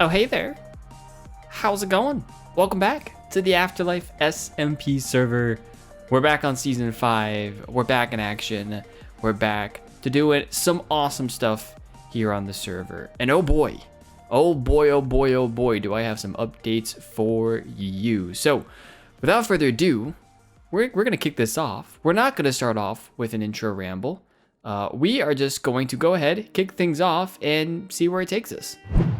Oh, hey there. How's it going? Welcome back to the AfterLife SMP server. We're back on Season 5. We're back in action. We're back to do it. Some awesome stuff here on the server. And oh boy, do I have some updates for you. So, without further ado, we're going to kick this off. We're not going to start off with an intro ramble. We are just going to go ahead, kick things off, and see where it takes us.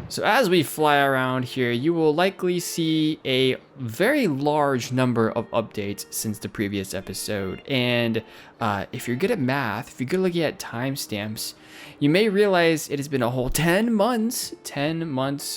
So as we fly around here, you will likely see a very large number of updates since the previous episode. And if you're good at math, if you're good looking at timestamps, you may realize it has been a whole 10 months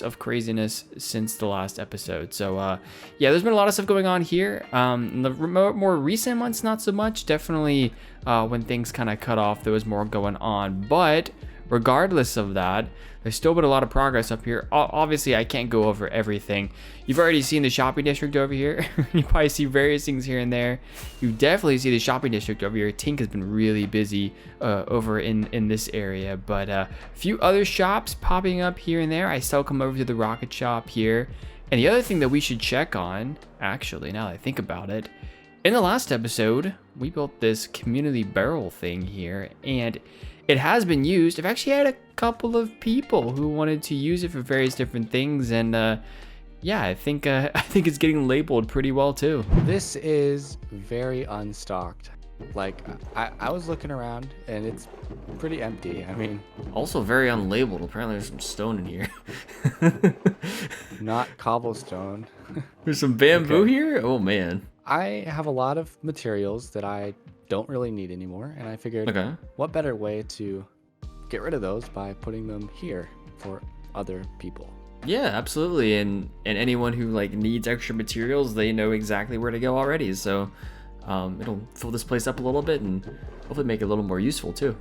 of craziness since the last episode. So yeah, there's been a lot of stuff going on here. In the more recent months, not so much. Definitely when things kind of cut off, there was more going on. But regardless of that, there's still been a lot of progress up here. Obviously, I can't go over everything. You've already seen the shopping district over here. You probably see various things here and there. You definitely see the shopping district over here. Tink has been really busy over in this area. But a few other shops popping up here and there. I still come over to the rocket shop here. And the other thing that we should check on, actually, now that I think about it, in the last episode, we built this community barrel thing here. And it has been used. I've actually had a couple of people who wanted to use it for various different things, and yeah, I think it's getting labeled pretty well too. This is very unstocked. Like I was looking around and it's pretty empty. I mean, also very unlabeled. Apparently there's some stone in here. Not cobblestone. There's some bamboo here? Oh man. I have a lot of materials that I don't really need anymore, and I figured, what better way to get rid of those by putting them here for other people. Yeah, absolutely. And anyone who like needs extra materials, they know exactly where to go already. So it'll fill this place up a little bit and hopefully make it a little more useful too.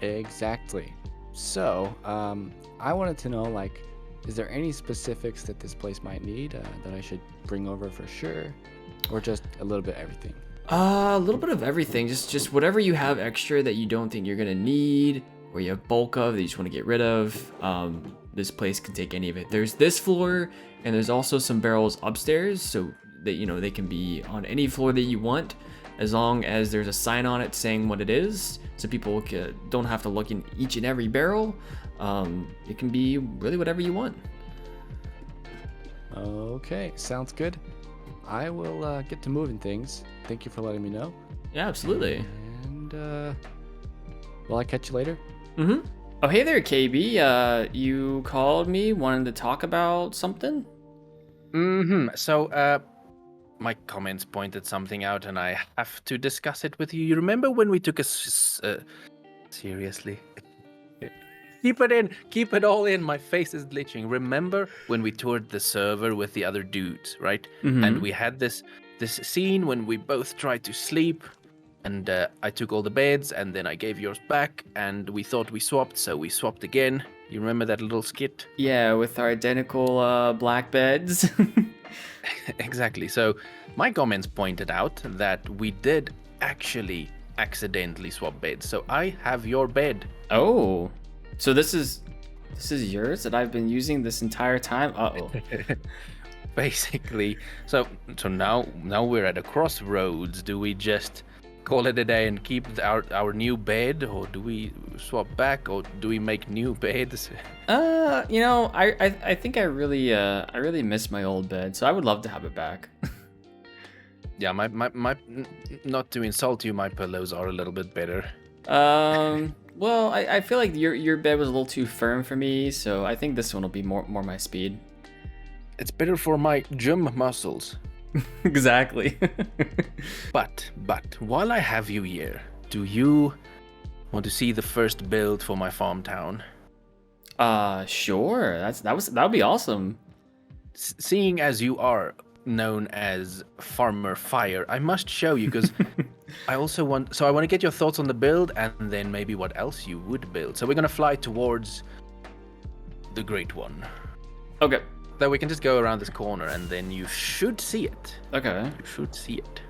Exactly. So I wanted to know, like, is there any specifics that this place might need that I should bring over for sure, or just a little bit of everything? A little bit of everything. Just whatever you have extra that you don't think you're gonna need, or you have bulk of that you just want to get rid of. This place can take any of it. There's this floor, and there's also some barrels upstairs, so that they can be on any floor that you want, as long as there's a sign on it saying what it is, so people don't have to look in each and every barrel. It can be really whatever you want. Okay, sounds good. I will get to moving things. Thank you for letting me know. Yeah, absolutely. And will I catch you later? Mm-hmm. Oh, hey there, KB. You called me, wanted to talk about something? Mm-hmm. So, my comments pointed something out, and I have to discuss it with you. You remember when we took a seriously? Keep it in. Keep it all in. My face is glitching. Remember when we toured the server with the other dudes, right? Mm-hmm. And we had this scene when we both tried to sleep, and I took all the beds, and then I gave yours back, and we thought we swapped, so we swapped again. You remember that little skit? Yeah, with our identical black beds. Exactly. So my comments pointed out that we did actually accidentally swap beds. So I have your bed. Oh. So this is yours that I've been using this entire time? Uh-oh. Basically. So now we're at a crossroads. Do we just call it a day and keep our new bed, or do we swap back, or do we make new beds? I think I really miss my old bed, so I would love to have it back. Yeah, my not to insult you, my pillows are a little bit better. Well, I feel like your bed was a little too firm for me, so I think this one will be more my speed. It's better for my gym muscles. Exactly. But while I have you here, do you want to see the first build for my farm town? Sure. That would be awesome. Seeing as you are known as WhiteFyr, I must show you, because I want to get your thoughts on the build, and then maybe what else you would build. So we're gonna fly towards the Great One. Okay. That we can just go around this corner, and then you should see it. Okay. You should see it.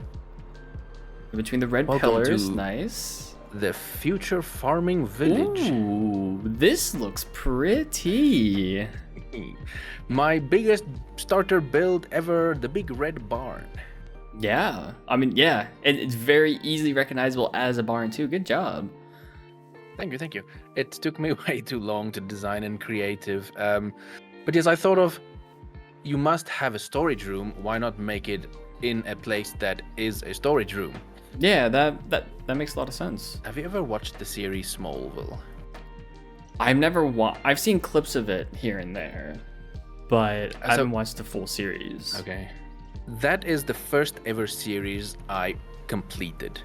Between the red Welcome pillars, to nice. The future farming village. Ooh, this looks pretty. My biggest starter build ever, the big red barn. Yeah, I mean, yeah, it's very easily recognizable as a barn too. Good job. Thank you, thank you. It took me way too long to design and creative. But yes, I thought of, you must have a storage room. Why not make it in a place that is a storage room? Yeah, that makes a lot of sense. Have you ever watched the series Smallville? I've seen clips of it here and there, but I haven't watched the full series. Okay. That is the first ever series I completed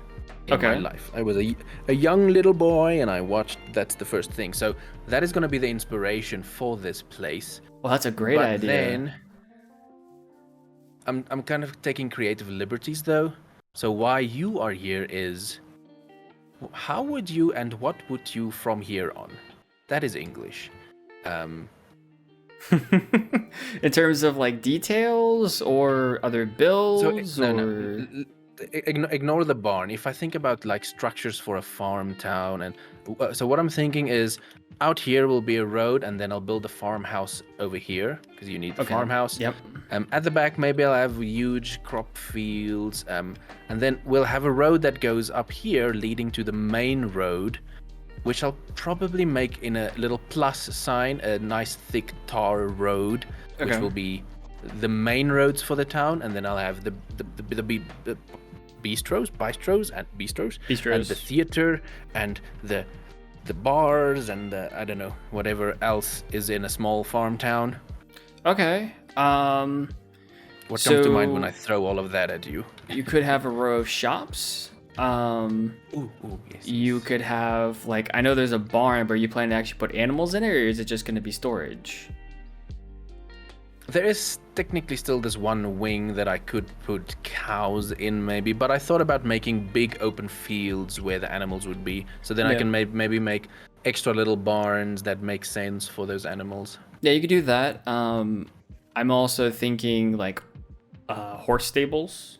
in my life. I was a young little boy and I watched, that's the first thing. So that is going to be the inspiration for this place. Well, that's a great idea. Then I'm kind of taking creative liberties though. So why you are here is, how would you and what would you from here on? That is English. In terms of like details or other builds, no. Ignore the barn. If I think about like structures for a farm town, and so what I'm thinking is, out here will be a road, and then I'll build a farmhouse over here because you need the farmhouse. Yep. At the back, maybe I'll have huge crop fields, and then we'll have a road that goes up here, leading to the main road, which I'll probably make in a little plus sign, a nice thick tar road, which will be the main roads for the town, and then I'll have the bistros, and the theater, and the bars, and the, I don't know, whatever else is in a small farm town. Okay. What comes to mind when I throw all of that at you? You could have a row of shops. Yes. You could have, like, I know there's a barn, but are you planning to actually put animals in it, or is it just going to be storage? There is technically still this one wing that I could put cows in maybe, but I thought about making big open fields where the animals would be, so then I can maybe make extra little barns that make sense for those animals. Yeah, you could do that. I'm also thinking like horse stables.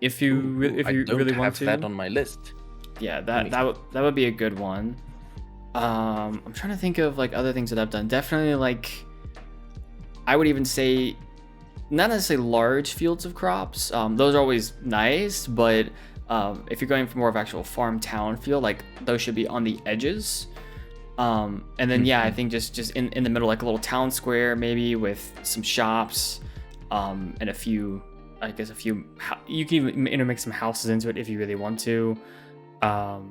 If you really want to. I don't have that on my list. Yeah, that would be a good one. I'm trying to think of like other things that I've done. Definitely like, I would even say not necessarily large fields of crops. Those are always nice, but if you're going for more of actual farm town feel, like those should be on the edges. And then I think just in the middle, like a little town square maybe with some shops, and a few, you can even intermix some houses into it if you really want to. I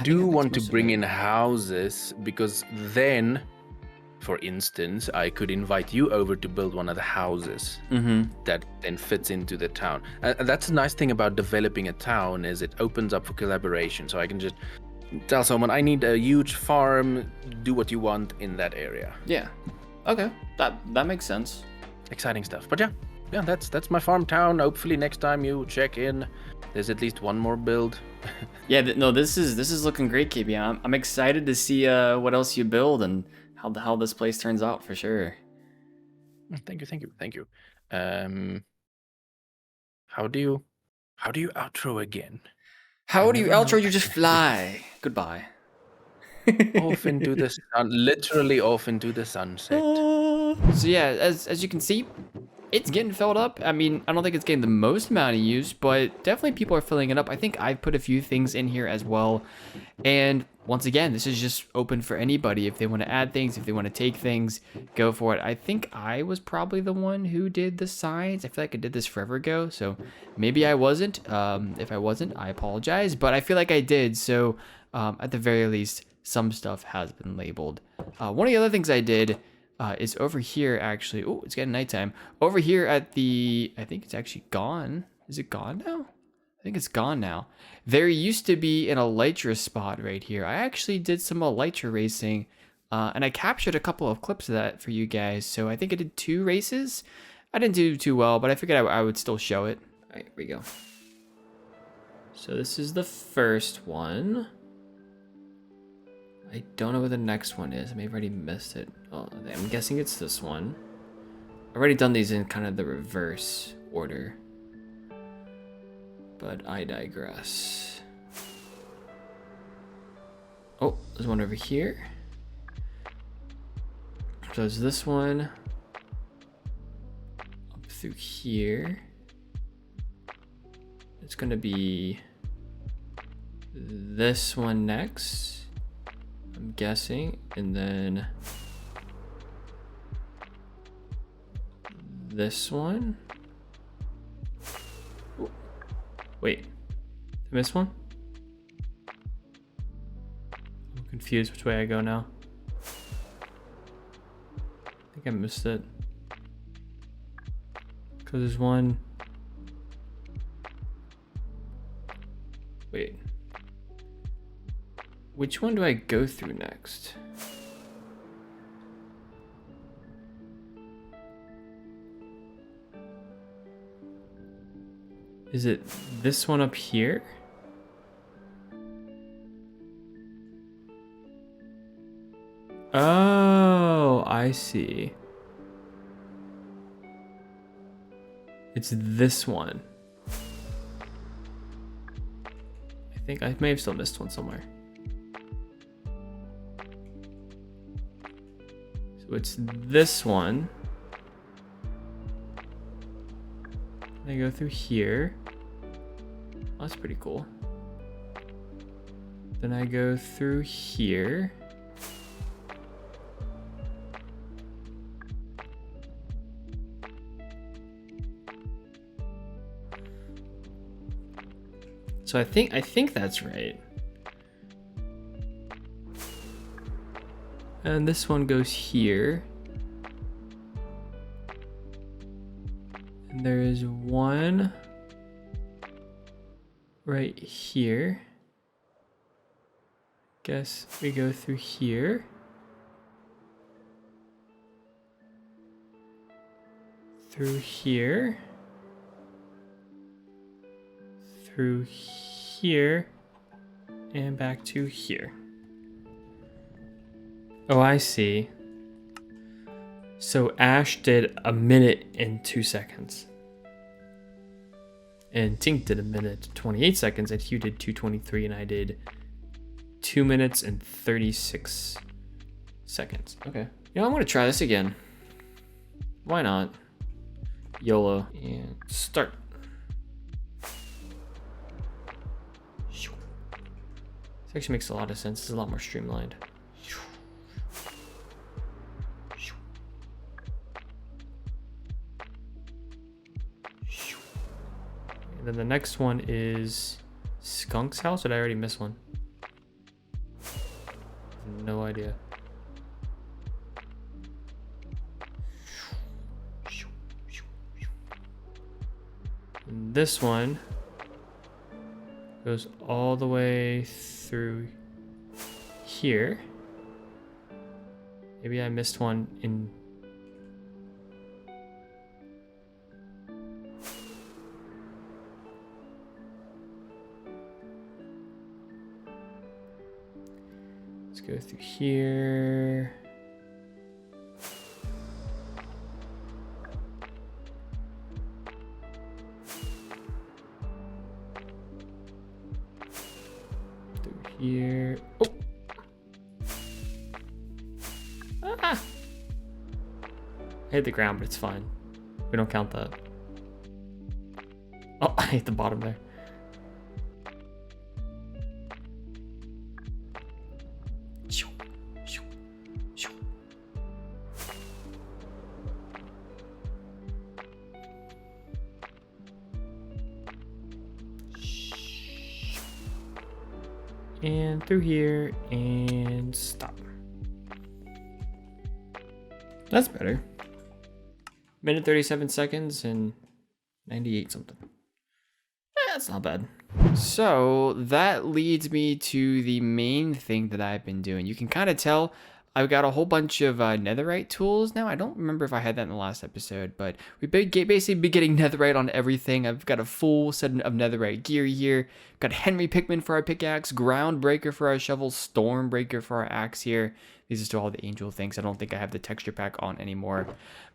do want to bring in houses, because then, for instance, I could invite you over to build one of the houses that then fits into the town. That's a nice thing about developing a town, is it opens up for collaboration. So I can just tell someone, I need a huge farm, do what you want in that area. Yeah. Okay. That makes sense. Exciting stuff. But yeah, that's my farm town. Hopefully next time you check in, there's at least one more build. Yeah, this is looking great, KB. I'm excited to see what else you build and how this place turns out for sure. Thank you. How do you outro again? How do you outro? You just fly. Goodbye. Off into the sun, literally off into the sunset. So yeah, as you can see, it's getting filled up. I mean, I don't think it's getting the most amount of use, but definitely people are filling it up. I think I've put a few things in here as well. And once again, this is just open for anybody. If they want to add things, if they want to take things, go for it. I think I was probably the one who did the signs. I feel like I did this forever ago, so maybe I wasn't. If I wasn't, I apologize, but I feel like I did. So at the very least, some stuff has been labeled. One of the other things I did is over here, actually. Oh, it's getting nighttime. Over here at the, I think it's actually gone. Is it gone now? I think it's gone now. There used to be an Elytra spot right here. I actually did some Elytra racing, and I captured a couple of clips of that for you guys. So I think I did 2 races. I didn't do too well, but I figured I would still show it. All right, here we go. So this is the first one. I don't know where the next one is. I may have already missed it. Oh, I'm guessing it's this one. I've already done these in kind of the reverse order, but I digress. Oh, there's one over here. So it's this one up through here. It's gonna be this one next, I'm guessing, and then this one. Ooh. Wait, did I miss one? I'm confused which way I go now. I think I missed it. Because there's one. Wait. Which one do I go through next? Is it this one up here? Oh, I see. It's this one. I think I may have still missed one somewhere. So it's this one. I go through here. Oh, that's pretty cool. Then I go through here. So I think that's right. And this one goes here. And there is one right here. Guess we go through here. Through here. Through here. And back to here. Oh, I see. So Ash did 1 minute and 2 seconds. And Tink did 1 minute 28 seconds, and Hugh did 2:23, and I did 2 minutes and 36 seconds. Okay. Yeah, I'm gonna try this again. Why not? YOLO. And start. This actually makes a lot of sense. It's a lot more streamlined. And then the next one is Skunk's house. Or did I already miss one? No idea. And this one goes all the way through here. Maybe I missed one in... Let's go through here. Here. Oh. Ah. I hit the ground, but it's fine. We don't count that. Oh, I hit the bottom there. And through here and stop. That's better. Minute 37 seconds and 98 something. That's not bad. So that leads me to the main thing that I've been doing. You can kind of tell I've got a whole bunch of netherite tools now. I don't remember if I had that in the last episode, but we basically be getting netherite on everything. I've got a full set of netherite gear here. Got Henry Pickman for our pickaxe, Groundbreaker for our shovel, Stormbreaker for our axe here. These are still all the angel things. I don't think I have the texture pack on anymore.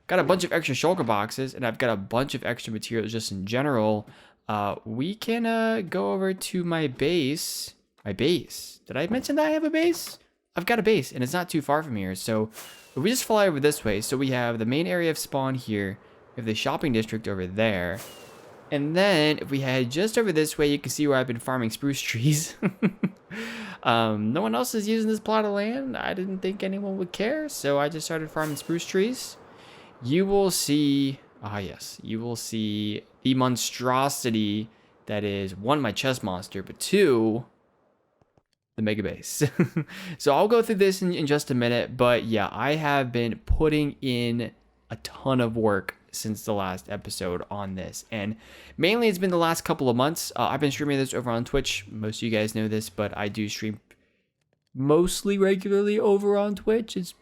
Got a bunch of extra shulker boxes, and I've got a bunch of extra materials just in general. We can go over to my base. My base. Did I mention that I have a base? I've got a base, and it's not too far from here. So if we just fly over this way, so we have the main area of spawn here, we have the shopping district over there, and then if we head just over this way, you can see where I've been farming spruce trees. No one else is using this plot of land. I didn't think anyone would care, so I just started farming spruce trees. You will see, yes, you will see the monstrosity that is, one, my chest monster, but two, the mega base. So I'll go through this in just a minute, but yeah, I have been putting in a ton of work since the last episode on this, and mainly it's been the last couple of months. I've been streaming this over on Twitch. Most of you guys know this, but I do stream mostly regularly over on Twitch. It's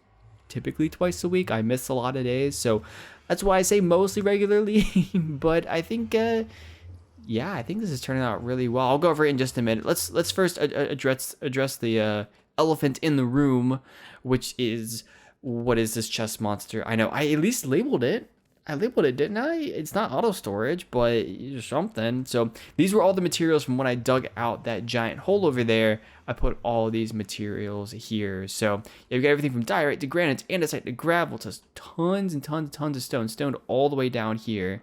typically twice a week. I miss a lot of days, so that's why I say mostly regularly. But I think yeah, I think this is turning out really well. I'll go over it in just a minute. Let's first address the elephant in the room, which is, what is this chest monster? I know I at least labeled it. I labeled it, didn't I? It's not auto storage, but something. So these were all the materials from when I dug out that giant hole over there. I put all these materials here. So you've got everything from diorite to granite, andesite to gravel to tons and tons and tons of stone, stoned all the way down here.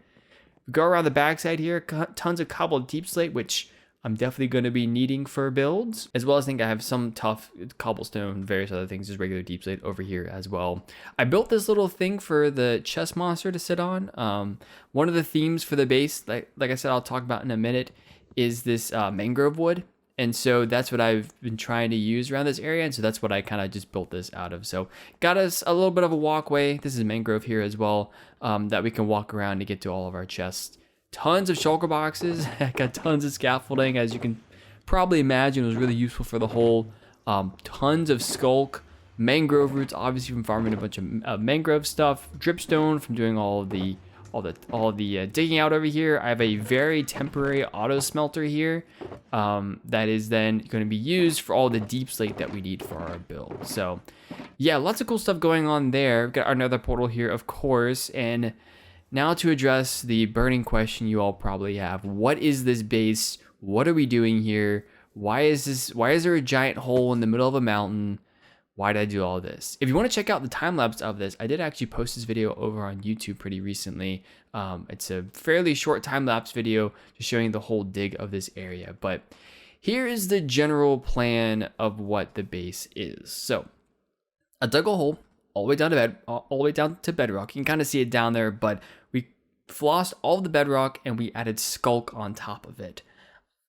Go around the backside here, tons of cobbled deep slate, which I'm definitely going to be needing for builds, as well as I think I have some tough cobblestone, various other things, just regular deep slate over here as well. I built this little thing for the chest monster to sit on. One of the themes for the base, like I said, I'll talk about in a minute, is this mangrove wood. And so that's what I've been trying to use around this area, and so that's what I kind of just built this out of. So got us a little bit of a walkway. This is mangrove here as well, that we can walk around to get to all of our chests. Tons of shulker boxes. I got tons of scaffolding, as you can probably imagine. It was really useful for the hole. Tons of skulk, mangrove roots, obviously from farming a bunch of mangrove stuff. Dripstone from doing all the digging out over here. I have a very temporary auto smelter here that is then going to be used for all the deep slate that we need for our build. So yeah, lots of cool stuff going on there. We've got another portal here, of course, and now to address the burning question you all probably have. What is this base? What are we doing here? Why is there a giant hole in the middle of a mountain? Why did I do all this? If you want to check out the time lapse of this, I did actually post this video over on YouTube pretty recently. It's a fairly short time lapse video just showing the whole dig of this area. But here is the general plan of what the base is. So I dug a hole all the way down to bedrock. You can kind of see it down there, but we flossed all of the bedrock and we added skulk on top of it.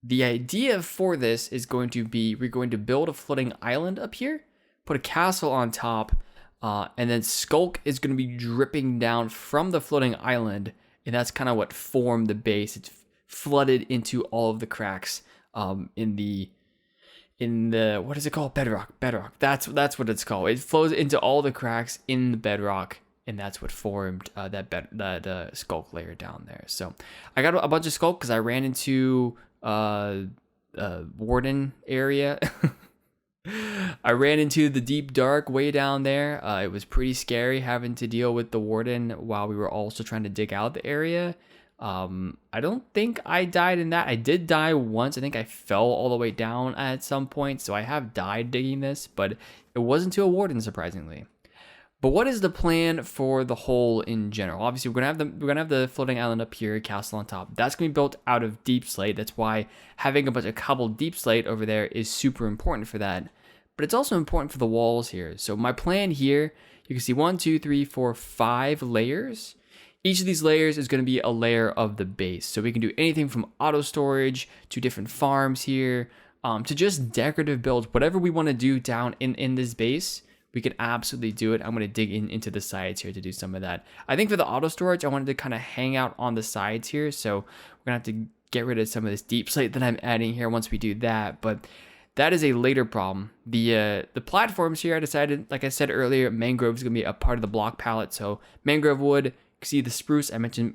The idea for this is going to be, we're going to build a floating island up here, put a castle on top, and then skulk is going to be dripping down from the floating island, and that's kind of what formed the base. It's flooded into all of the cracks in the what is it called? Bedrock. That's what it's called. It flows into all the cracks in the bedrock, and that's what formed that skulk layer down there. So I got a bunch of skulk because I ran into warden area. I ran into the deep dark way down there. It was pretty scary having to deal with the warden while we were also trying to dig out the area. I don't think I died in that. I did die once. I think I fell all the way down at some point, so I have died digging this, but it wasn't to a warden, surprisingly. But what is the plan for the hole in general? Obviously, we're gonna have the floating island up here, castle on top. That's gonna be built out of deep slate. That's why having a bunch of cobbled deep slate over there is super important for that. But it's also important for the walls here. So my plan here, you can see 1, 2, 3, 4, 5 layers. Each of these layers is going to be a layer of the base. So we can do anything from auto storage to different farms here, to just decorative builds. Whatever we want to do down in this base, we can absolutely do it. I'm going to dig into the sides here to do some of that. I think for the auto storage, I wanted to kind of hang out on the sides here. So we're going to have to get rid of some of this deep slate that I'm adding here once we do that. But that is a later problem. The platforms here, I decided, like I said earlier, mangrove is going to be a part of the block palette. So mangrove wood, you can see the spruce. I mentioned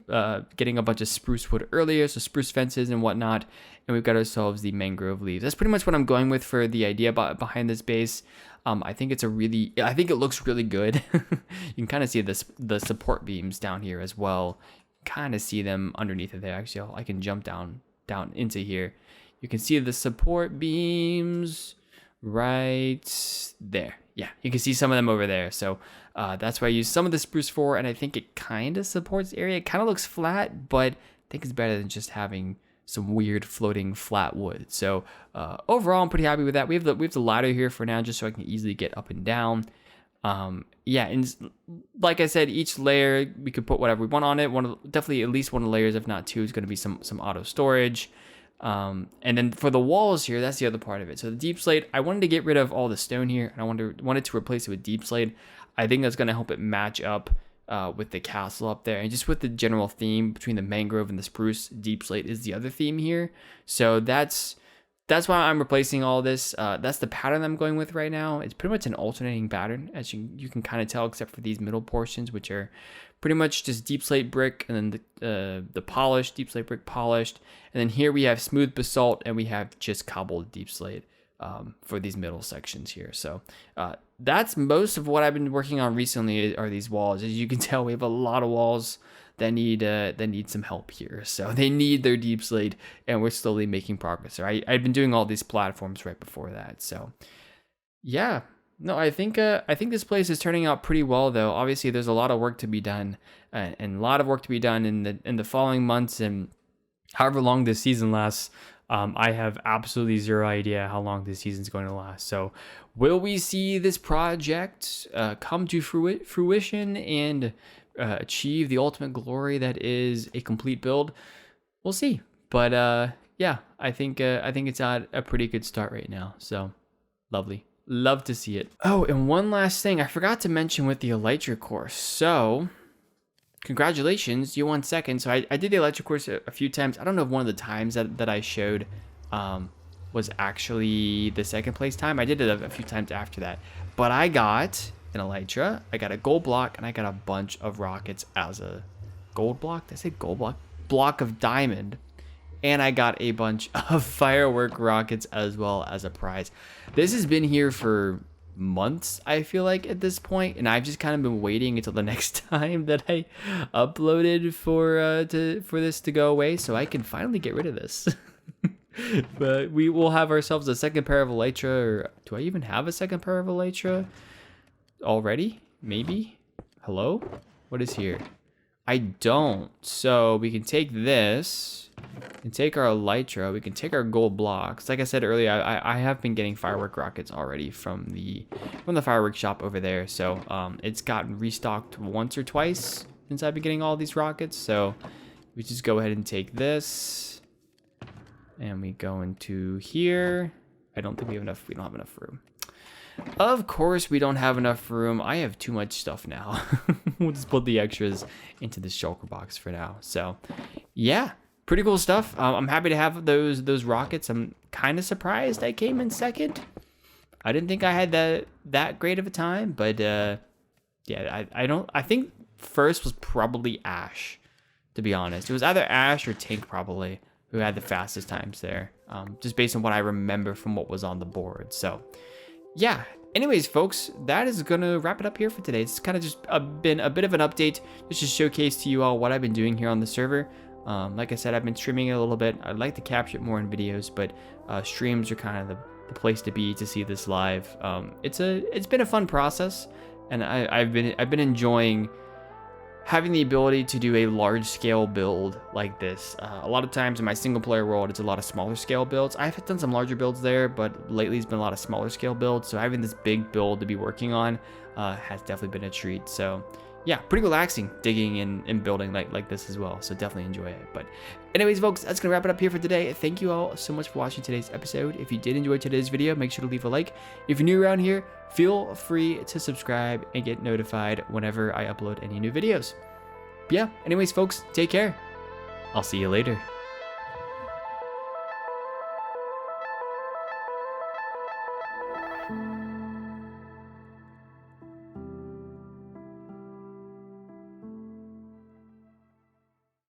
getting a bunch of spruce wood earlier, so spruce fences and whatnot. And we've got ourselves the mangrove leaves. That's pretty much what I'm going with for the idea behind this base. I think it looks really good. You can kind of see the support beams down here as well. Kind of see them underneath it there. Actually, I can jump down into here. You can see the support beams right there. Yeah, you can see some of them over there. So that's what I use some of the spruce for, and I think it kind of supports the area. It kind of looks flat, but I think it's better than just having some weird floating flat wood. So overall, I'm pretty happy with that. We have the ladder here for now, just so I can easily get up and down. Yeah, and like I said, each layer we could put whatever we want on it. Definitely at least one of the layers, if not two, is going to be some auto storage. And then for the walls here, that's the other part of it. So the deep slate, I wanted to get rid of all the stone here, and I wanted to replace it with deep slate. I think that's going to help it match up with the castle up there, and just with the general theme between the mangrove and the spruce. Deep slate is the other theme here, so that's why I'm replacing all this. That's the pattern I'm going with right now. It's pretty much an alternating pattern, as you can kind of tell, except for these middle portions, which are pretty much just deep slate brick, and then the polished deep slate brick polished, and then here we have smooth basalt, and we have just cobbled deep slate for these middle sections here. So that's most of what I've been working on recently are these walls. As you can tell, we have a lot of walls that need some help here. So they need their deep slate, and we're slowly making progress. I've been doing all these platforms right before that. So yeah, no, I think this place is turning out pretty well, though. Obviously, there's a lot of work to be done, and a lot of work to be done in the following months, and however long this season lasts. I have absolutely zero idea how long this season is going to last. So will we see this project come to fruition and achieve the ultimate glory that is a complete build? We'll see. But yeah, I think it's at a pretty good start right now. So lovely. Love to see it. Oh, and one last thing I forgot to mention with the Elytra course. So congratulations, you won second. So I did the Elytra course a few times. I don't know if one of the times that I showed was actually the second place time. I did it a few times after that. But I got an Elytra, I got a gold block, and I got a bunch of rockets as a gold block. Did I say gold block? Block of diamond. And I got a bunch of firework rockets as well as a prize. This has been here for months, I feel like, at this point, and I've just kind of been waiting until the next time that I uploaded for this to go away, so I can finally get rid of this. But we will have ourselves a second pair of Elytra, or do I even have a second pair of Elytra already? Maybe? Hello? What is here? I don't. So we can take this and take our Elytra. We can take our gold blocks. Like I said earlier, I have been getting firework rockets already from the fireworks shop over there. So it's gotten restocked once or twice since I've been getting all these rockets. So we just go ahead and take this, and we go into here. I don't think we have enough. We don't have enough room. Of course, we don't have enough room. I have too much stuff now. We'll just put the extras into the shulker box for now. So, yeah, pretty cool stuff. I'm happy to have those rockets. I'm kind of surprised I came in second. I didn't think I had that great of a time, but yeah, I think first was probably Ash, to be honest. It was either Ash or Tank probably who had the fastest times there, just based on what I remember from what was on the board. So, yeah, anyways, folks, that is going to wrap it up here for today. It's kind of just been a bit of an update just to showcase to you all what I've been doing here on the server. Like I said, I've been streaming it a little bit. I'd like to capture it more in videos, but streams are kind of the place to be to see this live. It's been a fun process, and I've been enjoying having the ability to do a large scale build like this. A lot of times in my single player world, it's a lot of smaller scale builds. I've done some larger builds there, but lately it's been a lot of smaller scale builds. So having this big build to be working on has definitely been a treat. So yeah, pretty relaxing digging and building like this as well. So definitely enjoy it. But anyways, folks, that's gonna wrap it up here for today. Thank you all so much for watching today's episode. If you did enjoy today's video, make sure to leave a like. If you're new around here, feel free to subscribe and get notified whenever I upload any new videos. But yeah, anyways, folks, take care. I'll see you later.